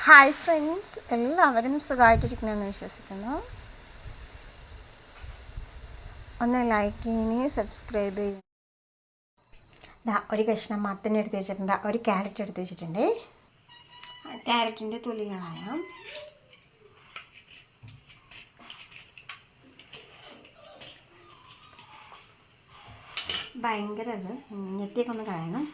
Hi friends, എല്ലാവരും സുഖമായിട്ടിരിക്കണമെന്ന് വിശ്വസിക്കുന്നു. ഒന്ന് ലൈക്ക് ചെയ്യണേ, സബ്സ്ക്രൈബ് ചെയ്യണം. ഒരു കഷ്ണം മത്തൻ എടുത്ത് വെച്ചിട്ടുണ്ട്, ഒരു ക്യാരറ്റ് എടുത്ത് വെച്ചിട്ടുണ്ട്. ക്യാരറ്റിൻ്റെ തൊലി കളയാം. ഭയങ്കര അത് ഞെട്ടിയൊക്കെ ഒന്ന് കളയണം.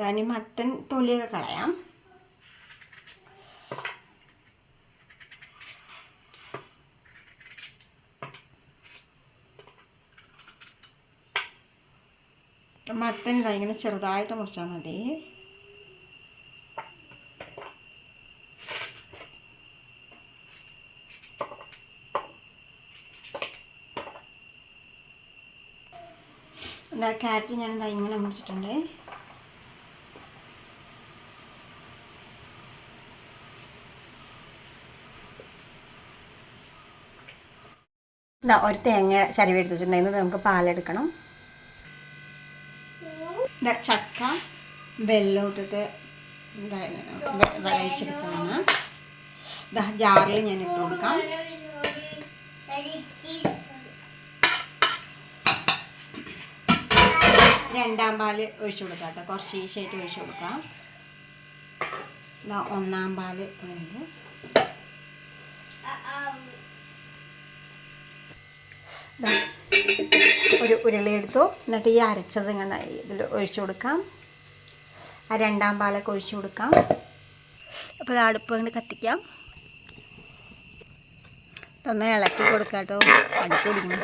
ഇനി മത്തൻ തൊലിയൊക്കെ കളയാം. മത്തൻ ഇങ്ങനെ ചെറുതായിട്ട് മുറിച്ചാൽ മതി. ക്യാരറ്റ് ഞാൻ ഇങ്ങനെ മുറിച്ചിട്ടുണ്ട്. ഒരു തേങ്ങ ചരുവെടുത്ത് വെച്ചിട്ടുണ്ടെങ്കിൽ നമുക്ക് പാലെടുക്കണം. ചക്ക വെള്ളം ഇട്ടിട്ട് വിളയിച്ചെടുത്തതാണ്. ജാറിൽ ഞാൻ ഇട്ട് കൊടുക്കാം. രണ്ടാം പാല് ഒഴിച്ചു കൊടുക്കാം കേട്ടോ. കുറച്ച് ഈശായിട്ട് ഒഴിച്ചു കൊടുക്കാം. ഒന്നാം പാല് ഉണ്ട്. ഒരു ഉരുളി എടുത്തു. എന്നിട്ട് ഈ അരച്ചത് ഇങ്ങനെ ഇതിൽ ഒഴിച്ചു കൊടുക്കാം. ആ രണ്ടാം പാലൊക്കെ ഒഴിച്ചു കൊടുക്കാം. അപ്പോൾ ഇത് അടുപ്പ് കൊണ്ട് കത്തിക്കാം. ഒന്ന് ഇളക്കി കൊടുക്കാം കേട്ടോ. അടുപ്പ് പിടിക്കണം.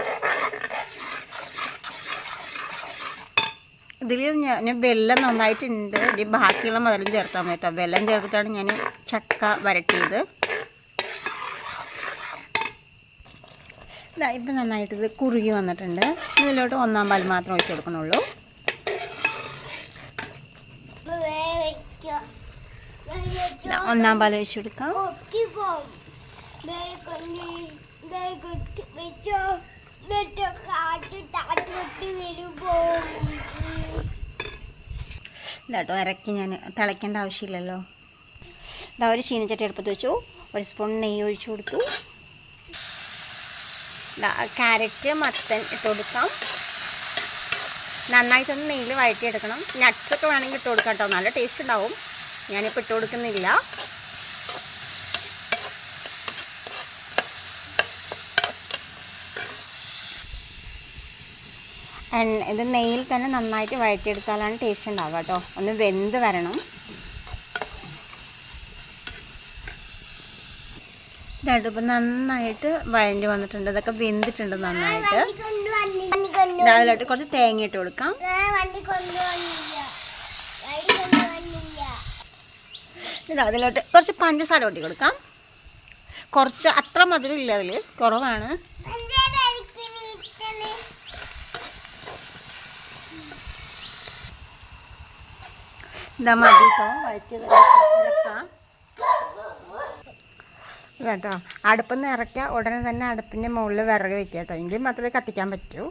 ഇതിൽ ഞാൻ വെല്ലം നന്നായിട്ടുണ്ട്. ഇനി ബാക്കിയുള്ള മധുരം ചേർക്കാൻ പറ്റാം. വെല്ലം ചേർത്തിട്ടാണ് ഞാൻ ചക്ക വരട്ടിയത്. ഇപ്പം നന്നായിട്ട് ഇത് കുറുകി വന്നിട്ടുണ്ട്. ഇതിലോട്ട് ഒന്നാം പാൽ മാത്രം ഒഴിച്ച് കൊടുക്കണുള്ളൂ. ഒന്നാം പാൽ ഒഴിച്ച് കൊടുക്കാം. ഇതാട്ടോ ഇറക്കി ഞാൻ തിളയ്ക്കേണ്ട ആവശ്യമില്ലല്ലോ. ഒരു ചീനച്ചട്ടി അടുപ്പത്ത് വെച്ചു. ഒരു സ്പൂൺ നെയ്യ് ഒഴിച്ചു കൊടുത്തു. ക്യാരറ്റ് മത്തൻ ഇട്ട് കൊടുക്കാം. നന്നായിട്ടൊന്ന് നെയ്യിൽ വഴറ്റിയെടുക്കണം. നട്ട്സൊക്കെ വേണമെങ്കിൽ ഇട്ട് കൊടുക്കാം കേട്ടോ. നല്ല ടേസ്റ്റ് ഉണ്ടാവും. ഞാനിപ്പോൾ ഇട്ട് കൊടുക്കുന്നില്ല. ഇത് നെയ്യിൽ തന്നെ നന്നായിട്ട് വഴറ്റിയെടുത്താലാണ് ടേസ്റ്റ് ഉണ്ടാവുക കേട്ടോ. ഒന്ന് വെന്ത് വരണം. ഇപ്പം നന്നായിട്ട് വഴഞ്ഞ് വന്നിട്ടുണ്ട്. ഇതൊക്കെ വെന്തിട്ടുണ്ട് നന്നായിട്ട്. അതിലോട്ട് കുറച്ച് തേങ്ങ ഇട്ട് കൊടുക്കാം. അതിലോട്ട് കുറച്ച് പഞ്ചസാര കൂട്ടി കൊടുക്കാം. കുറച്ച് അത്ര മധുരം ഇല്ല, അതിൽ കുറവാണ്. ഇതാ മതി കേട്ടോ. ഇറക്കാം കേട്ടോ. അടുപ്പിൽ നിന്ന് ഇറക്കുക ഉടനെ തന്നെ അടുപ്പിൻ്റെ മുകളിൽ വിറക് വെക്കുക കേട്ടോ. എങ്കിൽ മാത്രമേ കത്തിക്കാൻ പറ്റൂ.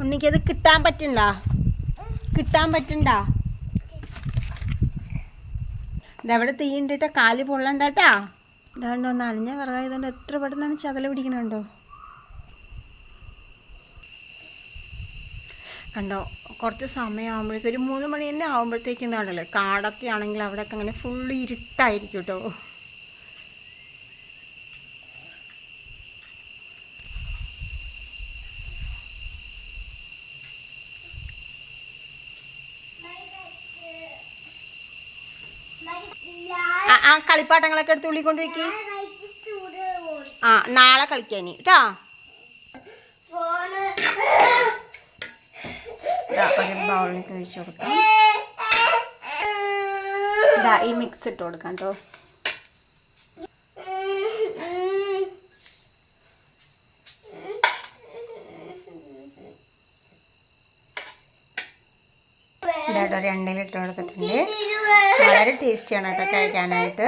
ഉണ്ണിക്കത് കിട്ടാൻ പറ്റുണ്ടോ? ഇതെവിടെ തീ ഉണ്ടിട്ടോ. കാല് പൊള്ളണ്ടാട്ടാ. ഇതാണ്ടോ നനഞ്ഞ വിറകായതുകൊണ്ട് എത്ര പെട്ടെന്നാണ് ചതല പിടിക്കണുണ്ടോ. കണ്ടോ, കുറച്ച് സമയമാകുമ്പോഴേക്കും ഒരു 3 മണി തന്നെ ആകുമ്പോഴത്തേക്കും ഇതാണല്ലോ. കാടൊക്കെ ആണെങ്കിൽ അവിടെയൊക്കെ അങ്ങനെ ഫുള്ള് ഇരുട്ടായിരിക്കും കേട്ടോ. ആ കളിപ്പാട്ടങ്ങളൊക്കെ എടുത്ത് ഉള്ളിൽ കൊണ്ട് വയ്ക്കി. നാളെ കളിക്കാനി കേട്ടോ. ഒരു ബൗളിലേക്ക് ഒഴിച്ചു കൊടുക്കാം. ഈ മിക്സ് ഇട്ട് കൊടുക്കാം കേട്ടോ. ഇതായിട്ട് ഒരു എണ്ണയിൽ ഇട്ട് കൊടുത്തിട്ടുണ്ട്. വളരെ ടേസ്റ്റിയാണ് കേട്ടോ കഴിക്കാനായിട്ട്.